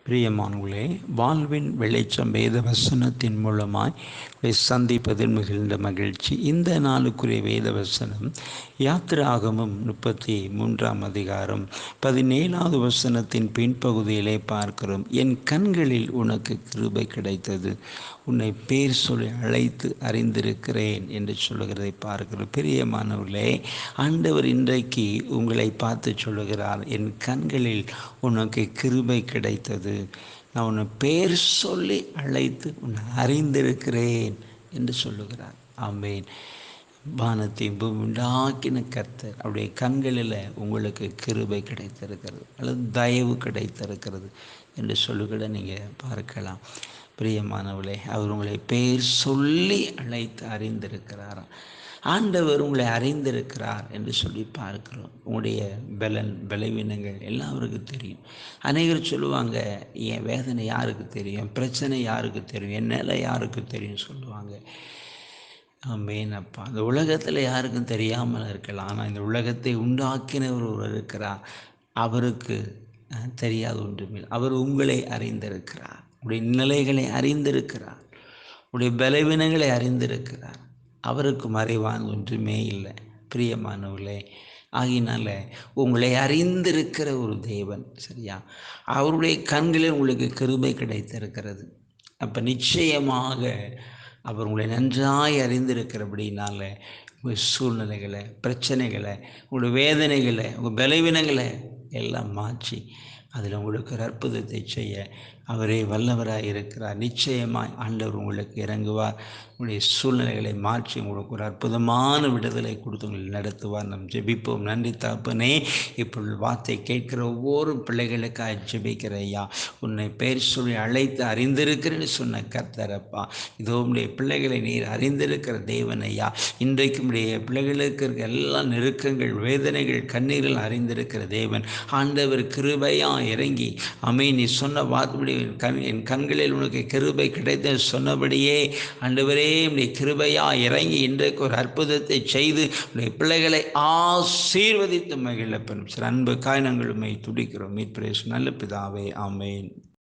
பிரியமானவர்களே, வாழ்வின் வெளிச்சம் வேத வசனத்தின் மூலமாய் சந்திப்பதில் மிகுந்த மகிழ்ச்சி. இந்த நாளுக்குரிய வேத வசனம் யாத்திராகமம் 33 வசனத்தின் பின்பகுதியிலே பார்க்கிறோம். என் கண்களில் உனக்கு கிருபை கிடைத்தது, உன்னை பேர் சொல்லி அழைத்து அறிந்திருக்கிறேன் என்று சொல்லுகிறதை பார்க்கிறோம். பிரியமானவர்களே, ஆண்டவர் இன்றைக்கு உங்களை பார்த்து சொல்லுகிறார், என் கண்களில் உனக்கு கிருபை கிடைத்தது, நான் உன்னை பேர் சொல்லி அழைத்து உன்னை அறிந்திருக்கிறேன் என்று சொல்லுகிறார். ஆமென். வானத்தையும் பூமி உண்டாக்கின கர்த்தர் அவருடைய கண்களில் உங்களுக்கு கிருபை கிடைத்திருக்கிறது அல்லது தயவு கிடைத்திருக்கிறது என்று சொல்லுகிற நீங்கள் பார்க்கலாம். பிரியமானவர்களே, அவர் உங்களை பேர் சொல்லி அழைத்து அறிந்திருக்கிறாராம். ஆண்டவர் உங்களை அறிந்திருக்கிறார் என்று சொல்லி பார்க்கிறோம். உங்களுடைய பலவீனங்கள் எல்லாம் அவருக்கு தெரியும். அநேகர் சொல்லுவாங்க, என் வேதனை யாருக்கு தெரியும், என் பிரச்சனை யாருக்கு தெரியும், என் நிலை யாருக்கு தெரியும் சொல்லுவாங்க. ஆமெனப்பா. அந்த உலகத்தில் யாருக்கும் தெரியாமல் இருக்கலாம், ஆனால் இந்த உலகத்தை உண்டாக்கினவர் ஒருவர் இருக்கிறார். அவருக்கு தெரியாத ஒன்றுமில்லை. அவர் உங்களை அறிந்திருக்கிறார், உடைய நிலைகளை அறிந்திருக்கிறார், உடைய பலவீனங்களை அறிந்திருக்கிறார். அவருக்கு மறைவான ஒன்றுமே இல்லை. பிரியமானவர்களே, ஆகினால உங்களை அறிந்திருக்கிற ஒரு தேவன், சரியா, அவருடைய கண்களில் உங்களுக்கு கிருபை கிடைத்திருக்கிறது. அப்போ நிச்சயமாக அவர் உங்களை நன்றாய் அறிந்திருக்கிறபடினால உங்கள் சூழ்நிலைகளை, பிரச்சனைகளை, உங்களுடைய வேதனைகளை, உங்கள் பலவீனங்களை எல்லாம் மாற்றி அதில் உங்களுக்கு ஒரு அற்புதத்தை செய்ய அவரே வல்லவராக இருக்கிறார். நிச்சயமாய் ஆண்டவர் உங்களுக்கு இறங்குவார், உங்களுடைய சூழ்நிலைகளை மாற்றி உங்களுக்கு ஒரு அற்புதமான விடுதலை கொடுத்து உங்களை நடத்துவார். நம் ஜெபிப்போம். நன்றி தகப்பனே, இப்பொழுது வார்த்தை கேட்கிற ஒவ்வொரு பிள்ளைகளுக்காக ஜெபிக்கிற ஐயா, உன்னை பெயர் சொல்லி அழைத்து அறிந்திருக்கிறேன்னு சொன்ன கர்த்தரப்பா, இதோ உடைய பிள்ளைகளை நீர் அறிந்திருக்கிற தேவன் ஐயா. இன்றைக்கு உடைய பிள்ளைகளுக்கு இருக்க எல்லா நெருக்கங்கள், வேதனைகள், கண்ணீரில் அறிந்திருக்கிற தேவன் ஆண்டவர் கிருபையா இறங்கி, ஆமென், நீ சொன்ன வார்த்தை என் கண்களில் உனக்கு கிருபை கிடைத்த சொன்னபடியே ஆண்டவரே உடைய கிருபையா இறங்கி இன்றைக்கு ஒரு அற்புதத்தை செய்து உடைய பிள்ளைகளை ஆசீர்வதித்து மகிழப்படும். அன்பு காய் நாங்கள் உம்மை துதிக்கிறோம். மீட்பரே நல்ல பிதாவே, ஆமென்.